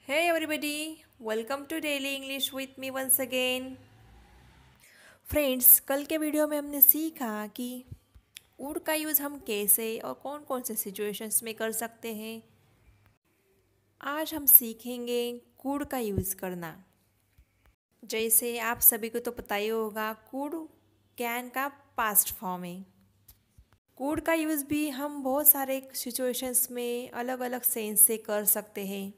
Hey everybody, welcome to Daily English with me once again. Friends, कल के video में हमने सीखा कि वुड का यूज़ हम कैसे और कौन कौन से सिचुएशंस में कर सकते हैं। आज हम सीखेंगे कुड का यूज़ करना। जैसे आप सभी को तो पता ही होगा, कुड कैन का पास्ट फॉर्म है। कुड का यूज़ भी हम बहुत सारे सिचुएशंस में अलग अलग सेंस से कर सकते हैं।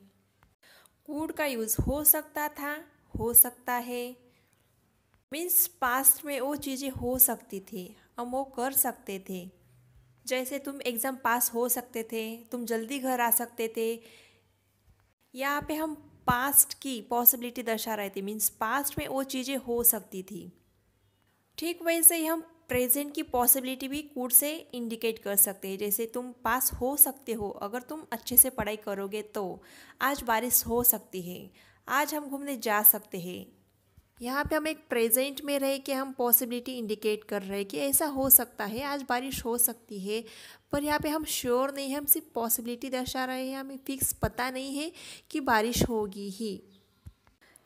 कुड का यूज़ हो सकता था, हो सकता है, मीन्स पास्ट में वो चीज़ें हो सकती थी, हम वो कर सकते थे। जैसे तुम एग्ज़ाम पास हो सकते थे, तुम जल्दी घर आ सकते थे। यहाँ पे हम पास्ट की पॉसिबिलिटी दर्शा रहे थे, मीन्स पास्ट में वो चीज़ें हो सकती थी। ठीक वैसे ही हम प्रेजेंट की पॉसिबिलिटी भी कुड से इंडिकेट कर सकते हैं। जैसे तुम पास हो सकते हो अगर तुम अच्छे से पढ़ाई करोगे तो आज बारिश हो सकती है, आज हम घूमने जा सकते हैं। यहाँ पे हम एक प्रेजेंट में रह के हम पॉसिबिलिटी इंडिकेट कर रहे हैं कि ऐसा हो सकता है, आज बारिश हो सकती है। पर यहाँ पे हम श्योर नहीं है, हम सिर्फ पॉसिबिलिटी दर्शा रहे हैं, हमें फिक्स पता नहीं है कि बारिश होगी ही।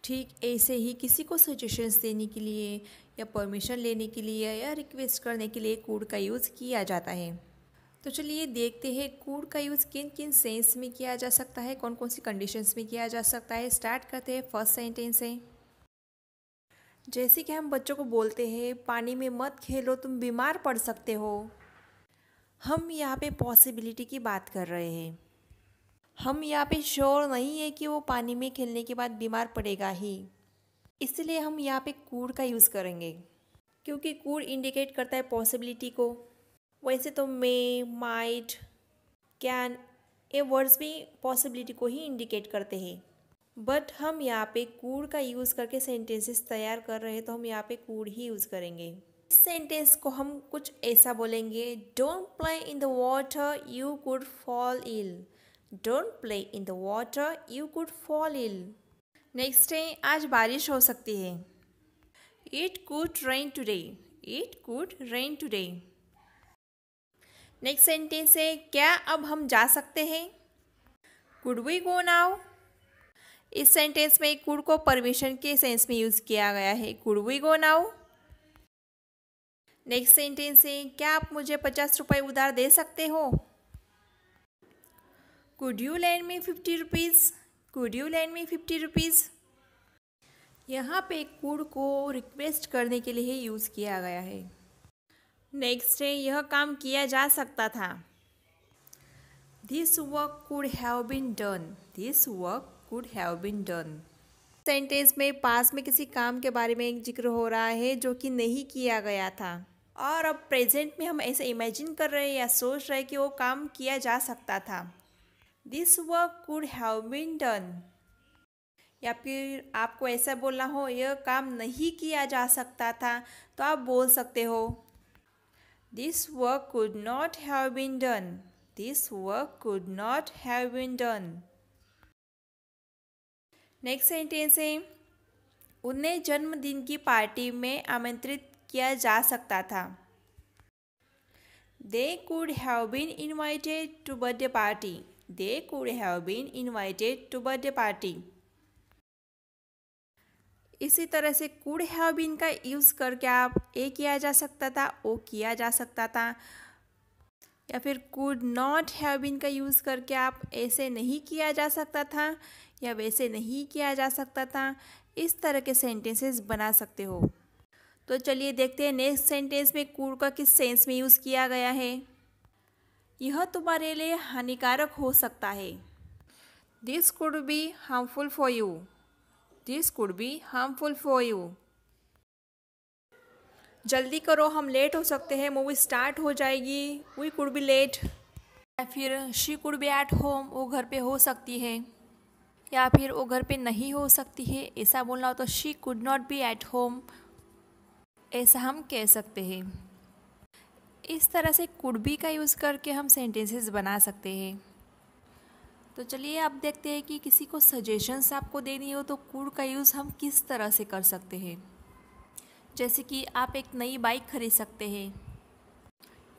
ठीक ऐसे ही किसी को सजेशंस देने के लिए या परमिशन लेने के लिए या रिक्वेस्ट करने के लिए कुड का यूज़ किया जाता है। तो चलिए देखते हैं कुड का यूज़ किन किन सेंस में किया जा सकता है, कौन कौन सी कंडीशंस में किया जा सकता है। स्टार्ट करते हैं फर्स्ट सेंटेंस से। जैसे कि हम बच्चों को बोलते हैं पानी में मत खेलो, तुम बीमार पड़ सकते हो। हम यहाँ पे पॉसिबिलिटी की बात कर रहे हैं। हम यहाँ पे श्योर नहीं है कि वो पानी में खेलने के बाद बीमार पड़ेगा ही, इसलिए हम यहाँ पे कुड का यूज़ करेंगे, क्योंकि कुड इंडिकेट करता है पॉसिबिलिटी को। वैसे तो मे, माइट, कैन, ये वर्ड्स भी पॉसिबिलिटी को ही इंडिकेट करते हैं, बट हम यहाँ पे कुड का यूज़ करके सेंटेंसेस तैयार कर रहे हैं, तो हम यहाँ पे कुड ही यूज़ करेंगे। इस सेंटेंस को हम कुछ ऐसा बोलेंगे, don't play in the water, you could fall ill. Don't play in the water, you could fall ill. Next है, आज बारिश हो सकती है। It could rain today. It could rain today. Next sentence है, क्या अब हम जा सकते हैं। Could we go now. इस सेंटेंस में कुड को परमिशन के सेंस में यूज़ किया गया है, could we go now. Next sentence है, क्या आप मुझे 50 रुपये उधार दे सकते हो। Could you land me 50 rupees. Could you land me 50 rupees. यहाँ पे कुड को रिक्वेस्ट करने के लिए यूज़ किया गया है। नेक्स्ट है, यह काम किया जा सकता था। This work could have been done. This work could have been done. Sentence में पास में किसी काम के बारे में एक जिक्र हो रहा है जो कि नहीं किया गया था, और अब प्रेजेंट में हम ऐसे इमेजिन कर रहे हैं या सोच रहे हैं कि वो काम किया जा सकता था। This work could have been done. या फिर आपको ऐसा बोलना हो, यह काम नहीं किया जा सकता था, तो आप बोल सकते हो, this work could not have been done. This work could not have been done. Next sentence है, उन्हें जन्मदिन की पार्टी में आमंत्रित किया जा सकता था। They could have been invited to birthday party. They could have been invited to birthday party. इसी तरह से कुड हैव बीन का यूज़ करके आप ए किया जा सकता था, ओ किया जा सकता था, या फिर कुड नॉट हैव बीन का यूज़ करके आप ऐसे नहीं किया जा सकता था या वैसे नहीं किया जा सकता था। इस तरह के सेंटेंसेस बना सकते हो। तो चलिए देखते हैं नेक्स्ट सेंटेंस में कुड का किस सेंस में यूज़ किया गया है। यह तुम्हारे लिए हानिकारक हो सकता है। This could be harmful for you. This could be harmful for you. जल्दी करो, हम लेट हो सकते हैं, मूवी स्टार्ट हो जाएगी। We could be late. या फिर she could be at home, वो घर पे हो सकती है, या फिर वो घर पे नहीं हो सकती है। ऐसा बोलना हो तो she could not be at home, ऐसा हम कह सकते हैं। इस तरह से कुड बी का यूज़ करके हम सेंटेंसेस बना सकते हैं। तो चलिए अब देखते हैं कि किसी को सजेशंस आपको देनी हो तो कुड का यूज़ हम किस तरह से कर सकते हैं। जैसे कि आप एक नई बाइक खरीद सकते हैं।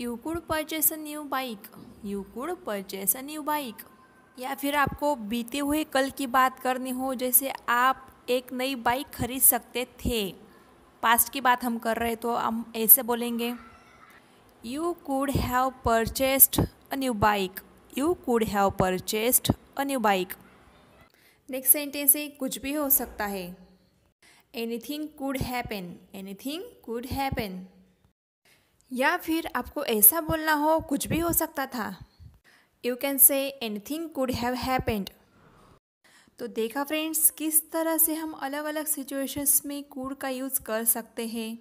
You could purchase a new bike. You could purchase a new bike. या फिर आपको बीते हुए कल की बात करनी हो, जैसे आप एक नई बाइक खरीद सकते थे, पास्ट की बात हम कर रहे तो हम ऐसे बोलेंगे you could have purchased a new bike. You could have purchased a new bike. Next sentence है कुछ भी हो सकता है। Anything could happen. Anything could happen. या फिर आपको ऐसा बोलना हो कुछ भी हो सकता था, you can say anything could have happened. तो देखा फ्रेंड्स किस तरह से हम अलग अलग सिचुएशंस में कुड का यूज़ कर सकते हैं।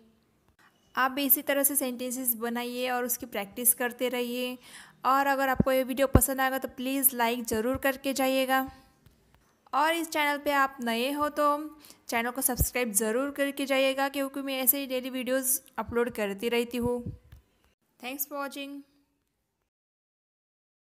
आप भी इसी तरह से सेंटेंसेस बनाइए और उसकी प्रैक्टिस करते रहिए। और अगर आपको ये वीडियो पसंद आएगा तो प्लीज़ लाइक ज़रूर करके जाइएगा। और इस चैनल पे आप नए हो तो चैनल को सब्सक्राइब ज़रूर करके जाइएगा, क्योंकि मैं ऐसे ही डेली वीडियोस अपलोड करती रहती हूँ। Thanks for watching.